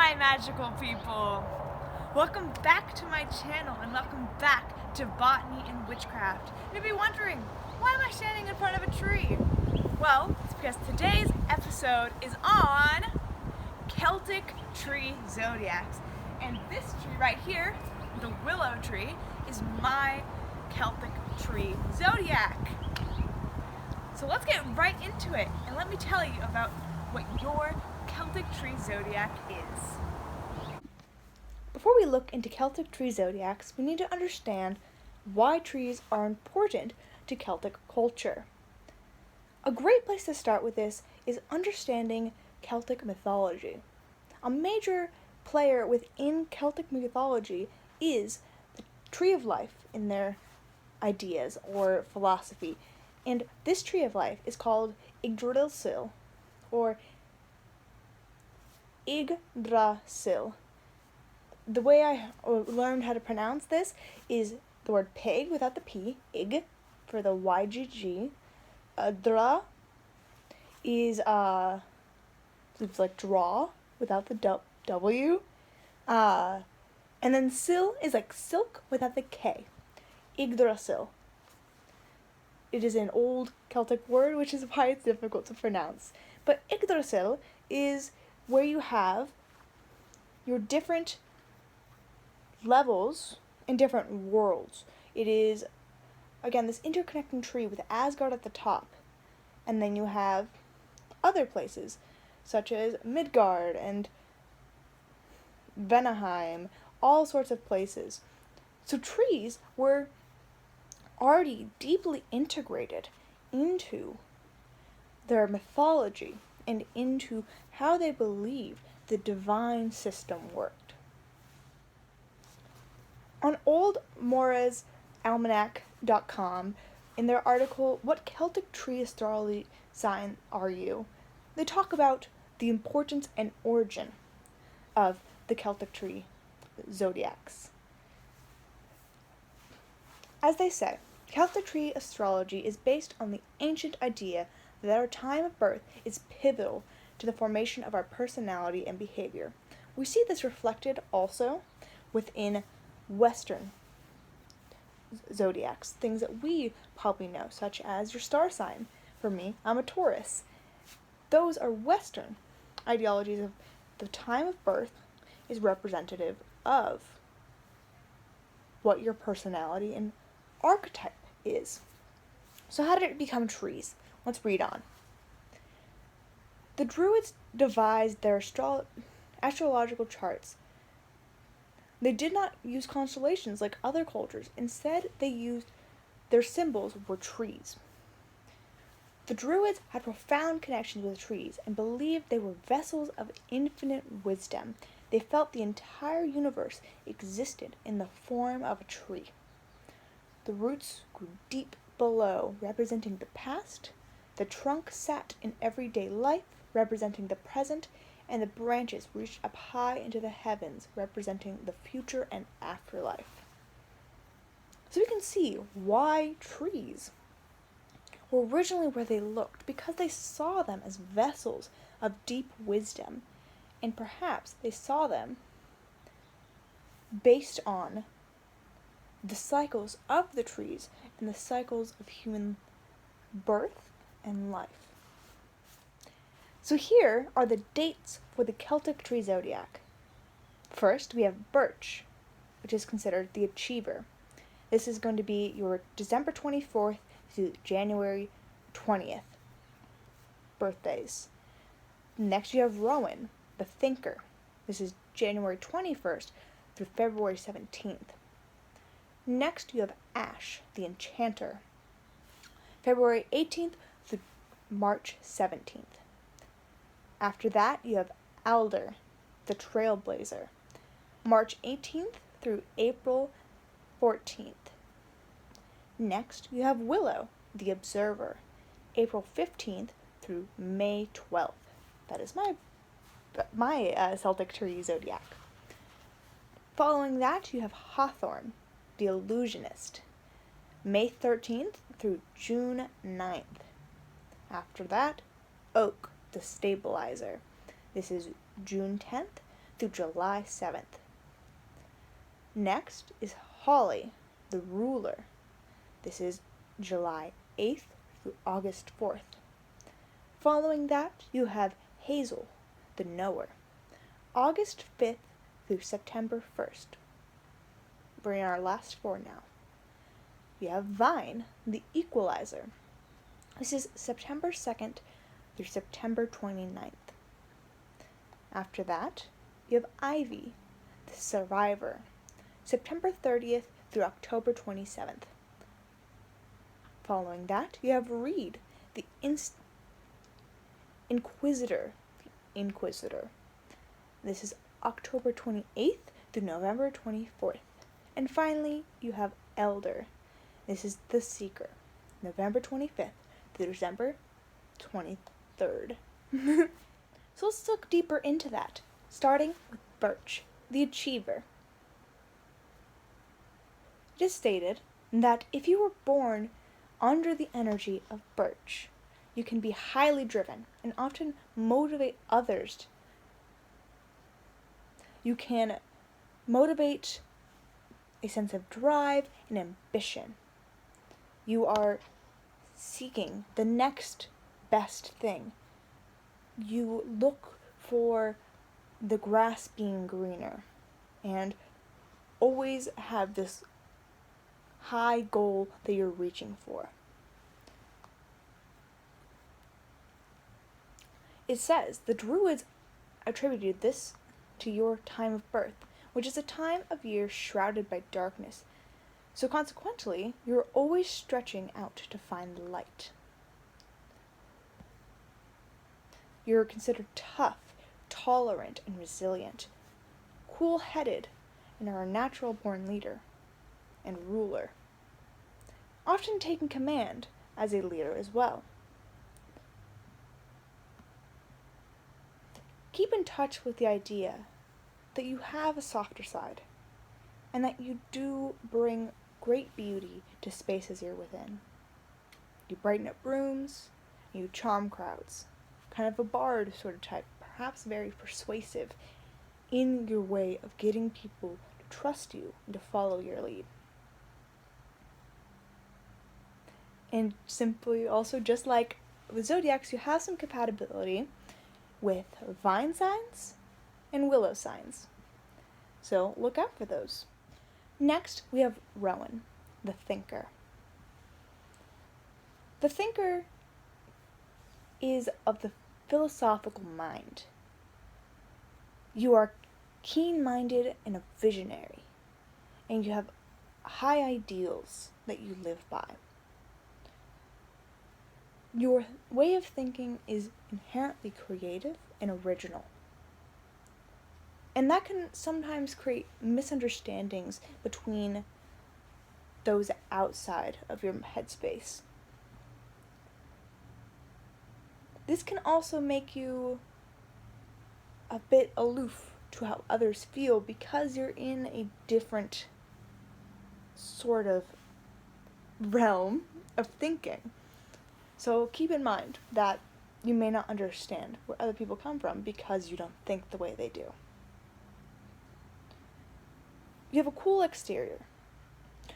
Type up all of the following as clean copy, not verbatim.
my magical people! Welcome back to my channel and welcome back to Botany and Witchcraft. You'll be wondering, why am I standing in front of a tree? Well, it's because today's episode is on Celtic Tree Zodiacs. And this tree right here, the Willow tree, is my Celtic Tree Zodiac. So let's get right into it and let me tell you about what your Celtic Tree Zodiac is. Before we look into Celtic Tree Zodiacs, we need to understand why trees are important to Celtic culture. A great place to start with this is understanding Celtic mythology. A major player within Celtic mythology is the Tree of Life in their ideas or philosophy. And this Tree of Life is called Yggdrasil, or Yggdrasil. The way I learned how to pronounce this is the word pig without the P, ig, for the YGG. Dra is, it's like draw without the W. And then sil is like silk without the K. Yggdrasil. It is an old Celtic word, which is why it's difficult to pronounce. But Yggdrasil is where you have your different levels in different worlds. It is, again, this interconnecting tree with Asgard at the top. And then you have other places, such as Midgard and Vanaheim, all sorts of places. So trees were already deeply integrated into their mythology and into how they believed the divine system worked. On oldmoresalmanac.com, in their article, What Celtic Tree Astrology Sign Are You?, they talk about the importance and origin of the Celtic Tree Zodiacs. As they say, Celtic Tree astrology is based on the ancient idea that our time of birth is pivotal to the formation of our personality and behavior. We see this reflected also within Western zodiacs, things that we probably know, such as your star sign. For me, I'm a Taurus. Those are Western ideologies of the time of birth is representative of what your personality and archetype is. So how did it become trees? Let's read on. The Druids devised their astrological charts. They did not use constellations like other cultures. Instead, they used their symbols were trees. The Druids had profound connections with trees and believed they were vessels of infinite wisdom. They felt the entire universe existed in the form of a tree. The roots grew deep below, representing the past. The trunk sat in everyday life, representing the present, and the branches reached up high into the heavens, representing the future and afterlife. So we can see why trees were originally where they looked, because they saw them as vessels of deep wisdom, and perhaps they saw them based on the cycles of the trees and the cycles of human birth and life. So here are the dates for the Celtic Tree Zodiac. First, we have Birch, which is considered the Achiever. This is going to be your December 24th to January 20th birthdays. Next, you have Rowan the Thinker. This is January 21st through February 17th. Next, you have Ash, the Enchanter, February 18th through March 17th. After that, you have Alder the Trailblazer, March 18th through April 14th. Next, you have Willow, the Observer, April 15th through May 12th. That is my Celtic Tree Zodiac. Following that, you have Hawthorne the Illusionist, May 13th through June 9th. After that, Oak the Stabilizer. This is June 10th through July 7th. Next is Holly, the ruler. This is July 8th through August 4th. Following that, you have Hazel, the knower. August 5th through September 1st. We're in our last 4 now. You have Vine, the equalizer. This is September 2nd through September 29th. After that, you have Ivy, the survivor. September 30th through October 27th. Following that, you have Reed, the Inquisitor. This is October 28th through November 24th. And finally, you have Elder. This is the Seeker, November 25th through December 23rd. So let's look deeper into that, starting with Birch the Achiever. It is stated that if you were born under the energy of Birch, you can be highly driven and often motivate others. You can motivate a sense of drive and ambition. You are seeking the next best thing. You look for the grass being greener and always have this high goal that you're reaching for. It says the Druids attributed this to your time of birth, which is a time of year shrouded by darkness. So consequently, you're always stretching out to find the light. You're considered tough, tolerant, and resilient, cool-headed, and are a natural-born leader and ruler, often taking command as a leader as well. Keep in touch with the idea that you have a softer side, and that you do bring great beauty to spaces you're within. You brighten up rooms, you charm crowds, kind of a bard sort of type, perhaps very persuasive in your way of getting people to trust you and to follow your lead. And simply also, just like with Zodiacs, you have some compatibility with Vine signs and Willow signs. So look out for those. Next, we have Rowan, the Thinker. The Thinker is of the philosophical mind. You are keen-minded and a visionary, and you have high ideals that you live by. Your way of thinking is inherently creative and original. And that can sometimes create misunderstandings between those outside of your headspace. This can also make you a bit aloof to how others feel because you're in a different sort of realm of thinking. So keep in mind that you may not understand where other people come from because you don't think the way they do. You have a cool exterior,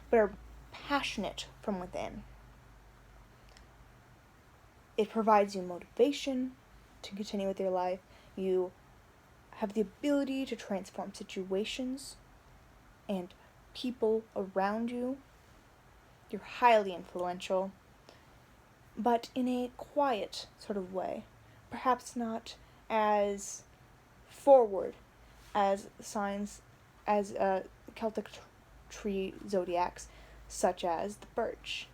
but are passionate from within. It provides you motivation to continue with your life. You have the ability to transform situations and people around you. You're highly influential, but in a quiet sort of way. Perhaps not as forward as signs as Celtic Tree Zodiacs, such as the Birch.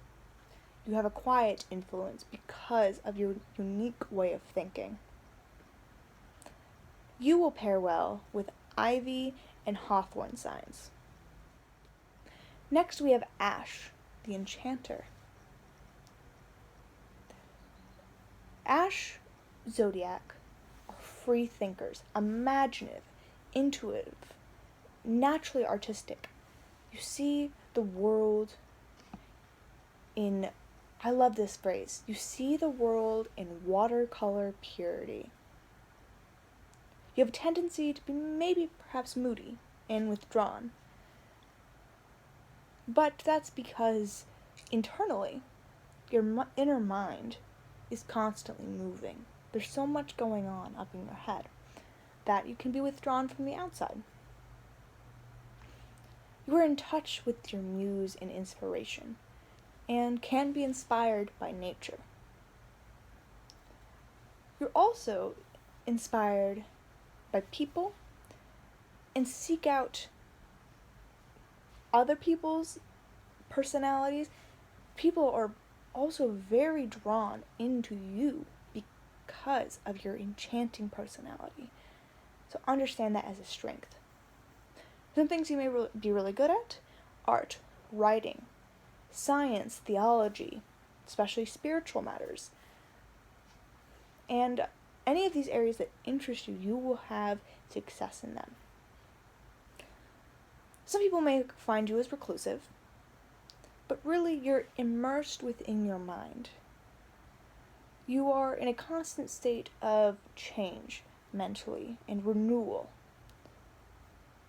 You have a quiet influence because of your unique way of thinking. You will pair well with Ivy and Hawthorn signs. Next we have Ash, the Enchanter. Ash Zodiac are free thinkers, imaginative, intuitive, naturally artistic. You see the world in, I love this phrase, you see the world in watercolor purity. You have a tendency to be maybe perhaps moody and withdrawn. But that's because internally, your inner mind is constantly moving. There's so much going on up in your head that you can be withdrawn from the outside. You are in touch with your muse and inspiration, and can be inspired by nature. You're also inspired by people and seek out other people's personalities. People are also very drawn into you because of your enchanting personality. So understand that as a strength. Some things you may be really good at: art, writing, science, theology, especially spiritual matters. And any of these areas that interest you, you will have success in them. Some people may find you as reclusive, but really you're immersed within your mind. You are in a constant state of change mentally and renewal.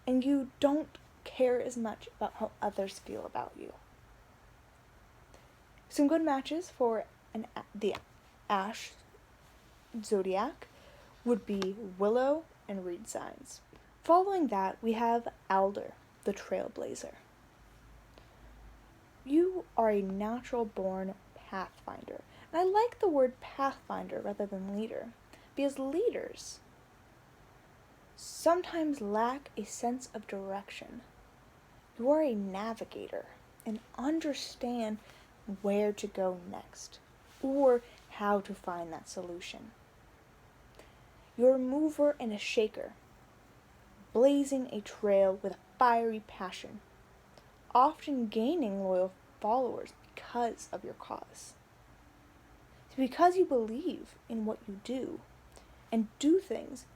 And you don't care as much about how others feel about you. Some good matches for the Ash Zodiac would be Willow and Reed signs. Following that, we have Alder the Trailblazer. You are a natural-born pathfinder. And I like the word pathfinder rather than leader, because leaders sometimes lack a sense of direction. You are a navigator and understand where to go next, or how to find that solution. You're a mover and a shaker, blazing a trail with a fiery passion, often gaining loyal followers because of your cause. It's because you believe in what you do, and do things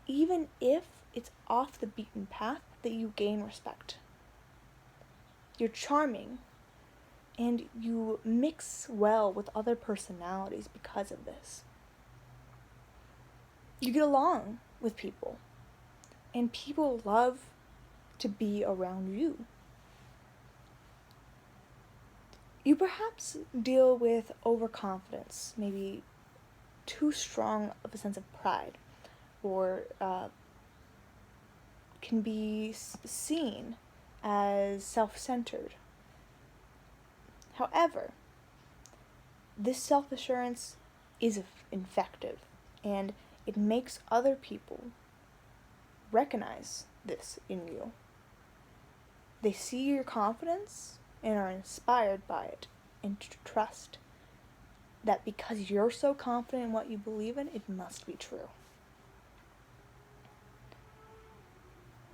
even if it's off the beaten path, that you gain respect. You're charming, and you mix well with other personalities because of this. You get along with people, and people love to be around you. You perhaps deal with overconfidence, maybe too strong of a sense of pride, or can be seen as self-centered. However, this self-assurance is effective, and it makes other people recognize this in you. They see your confidence and are inspired by it, and trust that because you're so confident in what you believe in, it must be true.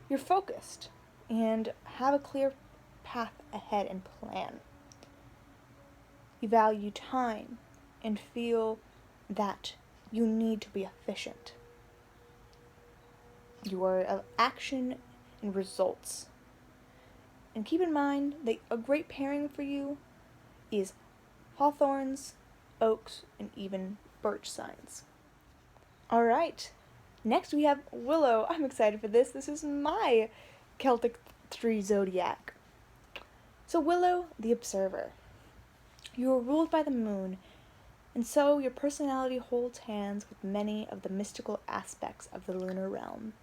You're focused and have a clear path ahead and plan. You value time and feel that you need to be efficient. You are of action and results. And keep in mind that a great pairing for you is hawthorns, oaks, and even birch signs. Alright, next we have Willow. I'm excited for this. This is my Celtic Tree Zodiac. So Willow, the Observer. You are ruled by the moon, and so your personality holds hands with many of the mystical aspects of the lunar realm.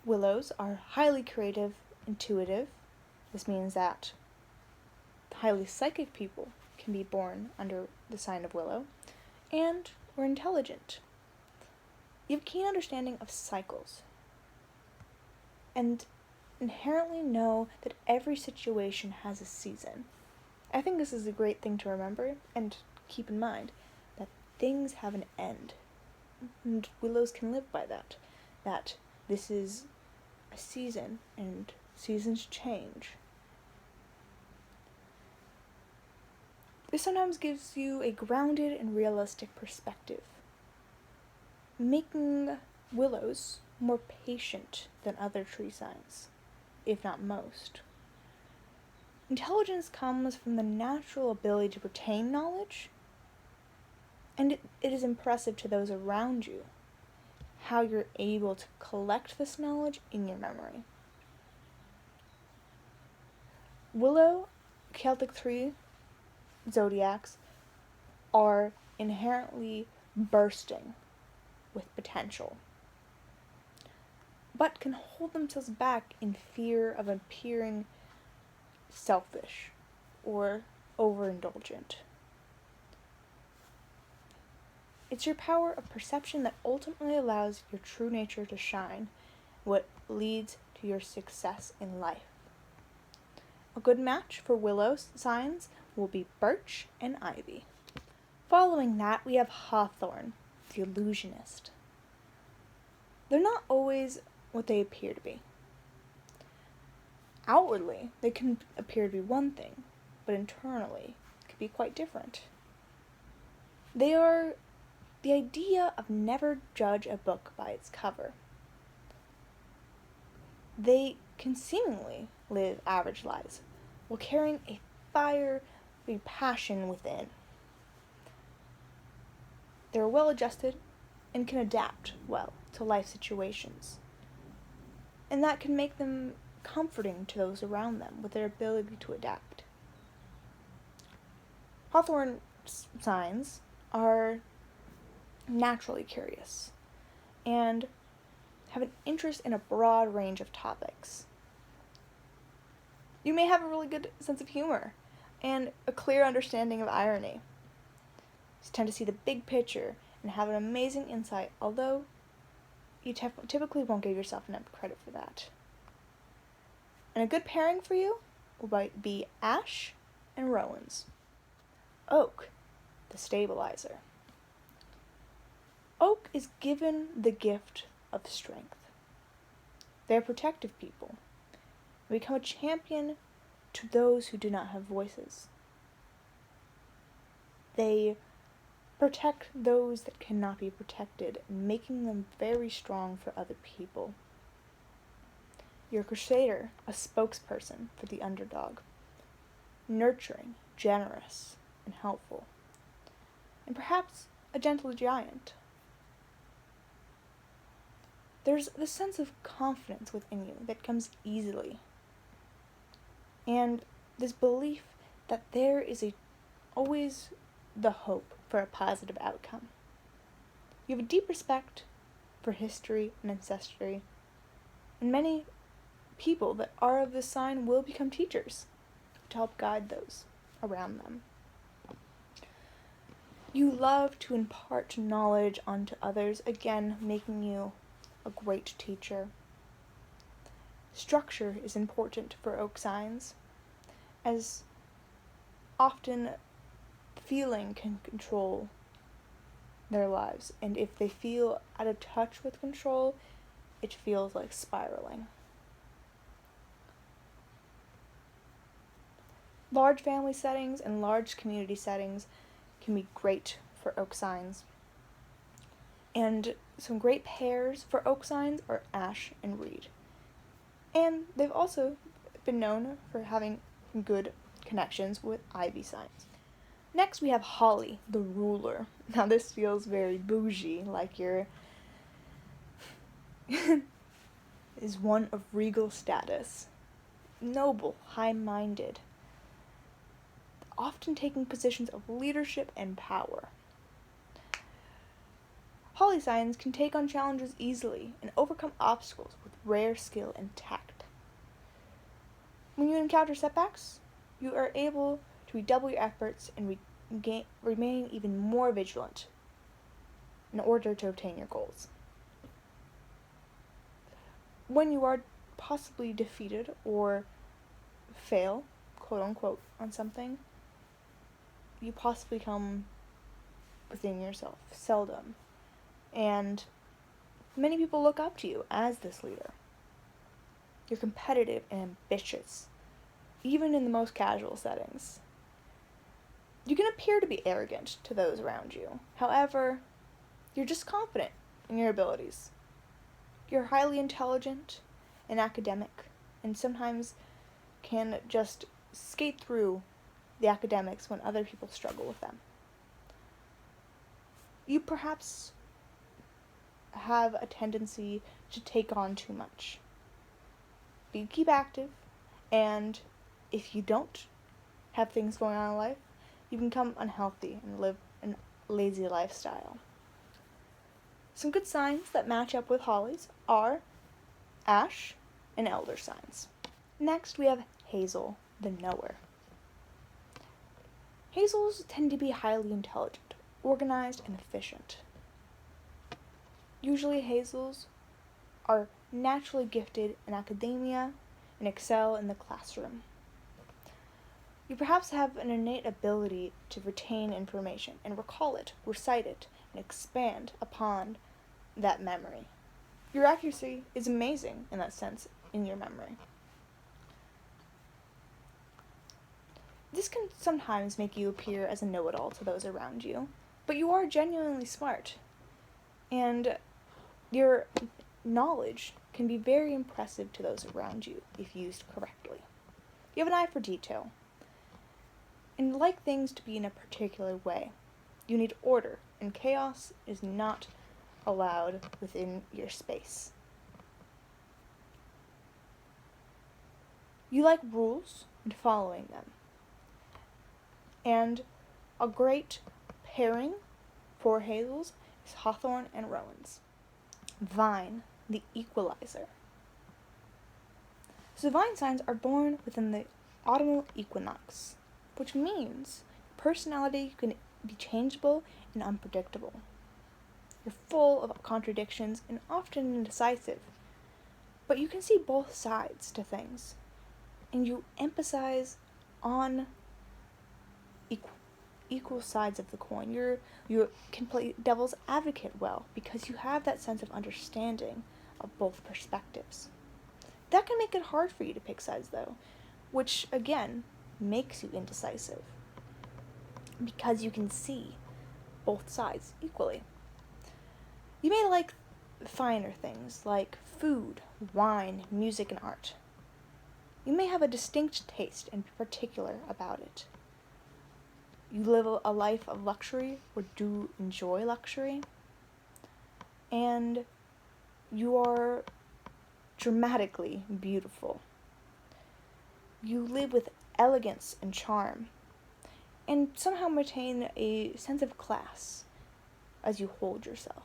Willows are highly creative, intuitive. This means that highly psychic people can be born under the sign of Willow, and we're intelligent. You have a keen understanding of cycles, and inherently know that every situation has a season. I think this is a great thing to remember and keep in mind, that things have an end, and Willows can live by that, that this is a season and seasons change. This sometimes gives you a grounded and realistic perspective, making Willows more patient than other tree signs, if not most. Intelligence comes from the natural ability to retain knowledge, and it is impressive to those around you, how you're able to collect this knowledge in your memory. Willow, Celtic Tree Zodiacs are inherently bursting with potential, but can hold themselves back in fear of appearing selfish or overindulgent. It's your power of perception that ultimately allows your true nature to shine, what leads to your success in life. A good match for Willow signs will be Birch and Ivy. Following that, we have Hawthorne the Illusionist. They're not always what they appear to be. Outwardly, they can appear to be one thing, but internally, it can be quite different. They are the idea of never judge a book by its cover. They can seemingly live average lives, while carrying a fiery passion within. They're well-adjusted and can adapt well to life situations. And that can make them comforting to those around them with their ability to adapt. Hawthorne signs are naturally curious and have an interest in a broad range of topics. You may have a really good sense of humor and a clear understanding of irony. You tend to see the big picture and have an amazing insight, although you typically won't give yourself enough credit for that. And a good pairing for you will be Ash and Rowan's. Oak, the stabilizer. Oak is given the gift of strength. They are protective people and become a champion to those who do not have voices. They protect those that cannot be protected, making them very strong for other people. You're a crusader, a spokesperson for the underdog, nurturing, generous, and helpful, and perhaps a gentle giant. There's this sense of confidence within you that comes easily, and this belief that there is always the hope for a positive outcome. You have a deep respect for history and ancestry, and many people that are of this sign will become teachers to help guide those around them. You love to impart knowledge onto others, again making you a great teacher. Structure is important for oak signs, as often feeling can control their lives, and if they feel out of touch with control, it feels like spiraling. Large family settings and large community settings can be great for oak signs. And some great pairs for oak signs are ash and reed. And they've also been known for having good connections with ivy signs. Next we have holly, the ruler. Now this feels very bougie, like you're is one of regal status. Noble, high-minded, often taking positions of leadership and power. Holly signs can take on challenges easily and overcome obstacles with rare skill and tact. When you encounter setbacks, you are able to redouble your efforts and remain even more vigilant in order to obtain your goals. When you are possibly defeated or fail, quote unquote, on something, you possibly come within yourself, seldom. And many people look up to you as this leader. You're competitive and ambitious, even in the most casual settings. You can appear to be arrogant to those around you. However, you're just confident in your abilities. You're highly intelligent and academic, and sometimes can just skate through the academics when other people struggle with them. You perhaps have a tendency to take on too much. But you keep active, and if you don't have things going on in life, you become unhealthy and live a lazy lifestyle. Some good signs that match up with hollies are ash and elder signs. Next, we have hazel, the knower. Hazels tend to be highly intelligent, organized, and efficient. Usually hazels are naturally gifted in academia and excel in the classroom. You perhaps have an innate ability to retain information and recall it, recite it, and expand upon that memory. Your accuracy is amazing in that sense in your memory. This can sometimes make you appear as a know-it-all to those around you, but you are genuinely smart, and your knowledge can be very impressive to those around you if used correctly. You have an eye for detail, and like things to be in a particular way. You need order, and chaos is not allowed within your space. You like rules and following them. And a great pairing for hazels is Hawthorne and Rowan's. Vine, the equalizer. So vine signs are born within the autumnal equinox, which means personality can be changeable and unpredictable. You're full of contradictions and often indecisive, but you can see both sides to things, and you emphasize on equal sides of the coin. You can play devil's advocate well because you have that sense of understanding of both perspectives. That can make it hard for you to pick sides though, which again makes you indecisive because you can see both sides equally. You may like finer things like food, wine, music, and art. You may have a distinct taste and be particular about it. You live a life of luxury or do enjoy luxury, and you are dramatically beautiful. You live with elegance and charm, and somehow maintain a sense of class as you hold yourself.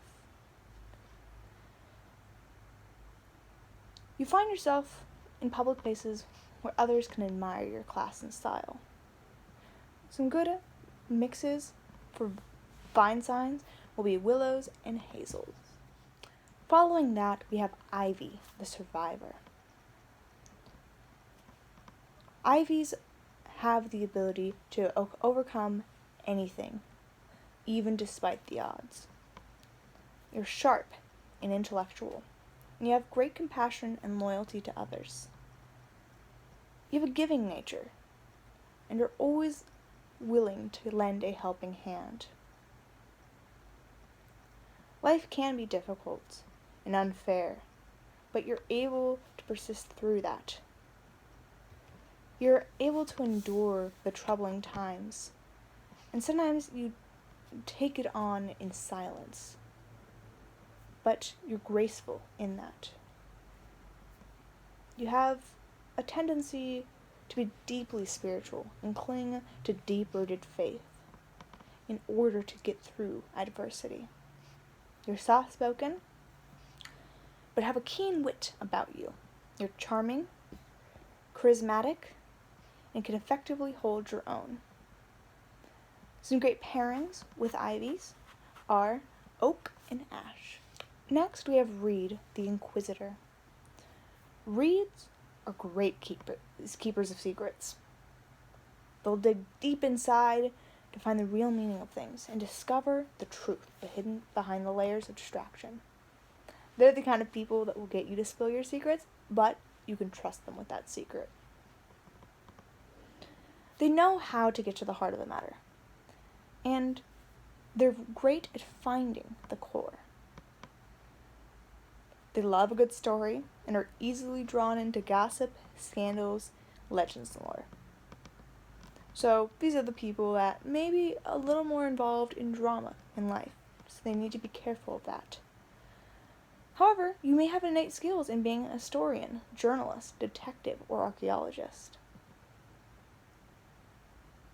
You find yourself in public places where others can admire your class and style. Some good mixes for vine signs will be willows and hazels. Following that, we have ivy, the survivor. Ivies have the ability to overcome anything, even despite the odds. You're sharp and intellectual, and you have great compassion and loyalty to others. You have a giving nature, and are always willing to lend a helping hand. Life can be difficult and unfair, but you're able to persist through that. You're able to endure the troubling times, and sometimes you take it on in silence, but you're graceful in that. You have a tendency to be deeply spiritual and cling to deep-rooted faith in order to get through adversity. You're soft-spoken, but have a keen wit about you. You're charming, charismatic, and can effectively hold your own. Some great pairings with ivies are oak and ash. Next, we have Reed, the Inquisitor. Reeds are great keepers of secrets. They'll dig deep inside to find the real meaning of things and discover the truth hidden behind the layers of distraction. They're the kind of people that will get you to spill your secrets, but you can trust them with that secret. They know how to get to the heart of the matter, and they're great at finding the core. They love a good story and are easily drawn into gossip, scandals, legends, and lore. So these are the people that may be a little more involved in drama in life, so they need to be careful of that. However, you may have innate skills in being a historian, journalist, detective, or archaeologist.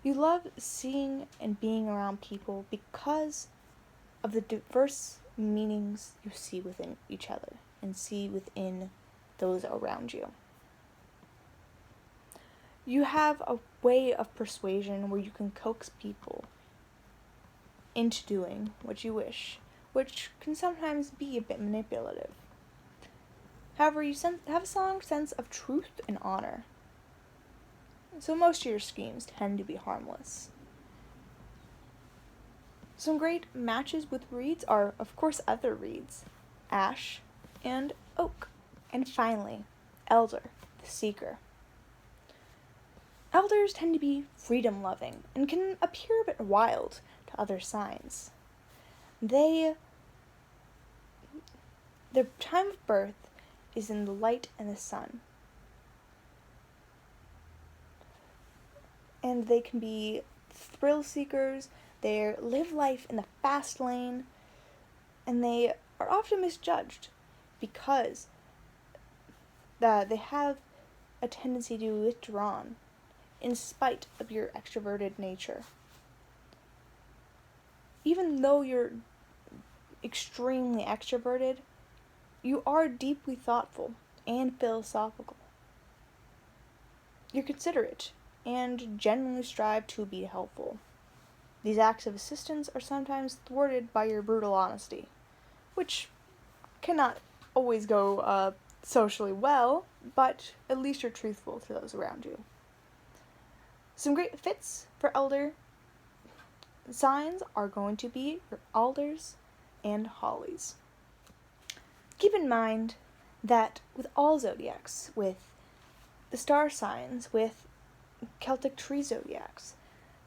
You love seeing and being around people because of the diverse meanings you see within each other and see within those around you. You have a way of persuasion where you can coax people into doing what you wish, which can sometimes be a bit manipulative. However, you have a strong sense of truth and honor, so most of your schemes tend to be harmless. Some great matches with reeds are, of course, other reeds, ash and oak. And finally, Alder the Seeker. Elders tend to be freedom-loving and can appear a bit wild to other signs. Their time of birth is in the light and the sun. And they can be thrill seekers, they live life in the fast lane, and they are often misjudged because they have a tendency to be withdrawn in spite of your extroverted nature. Even though you're extremely extroverted, you are deeply thoughtful and philosophical. You're considerate and genuinely strive to be helpful. These acts of assistance are sometimes thwarted by your brutal honesty, which cannot always go socially well, but at least you're truthful to those around you. Some great fits for elder signs are going to be your alders and hollies. Keep in mind that with all zodiacs, with the star signs, with Celtic Tree Zodiacs,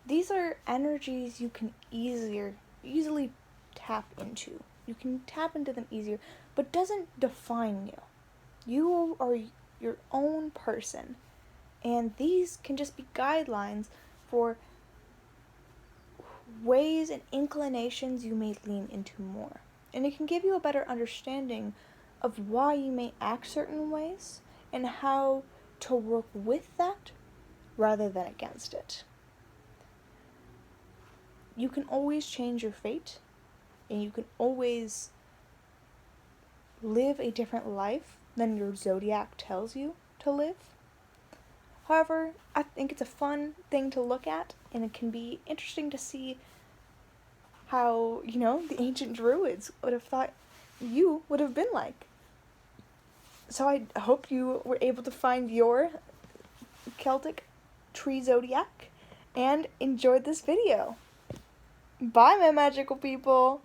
these are energies you can easily tap into. You can tap into them easier, but doesn't define you. You are your own person, and these can just be guidelines for ways and inclinations you may lean into more. And it can give you a better understanding of why you may act certain ways and how to work with that rather than against it. You can always change your fate, and you can always live a different life than your zodiac tells you to live. However, I think it's a fun thing to look at, and it can be interesting to see how, the ancient druids would have thought you would have been like. So I hope you were able to find your Celtic Tree Zodiac and enjoyed this video. Bye, my magical people!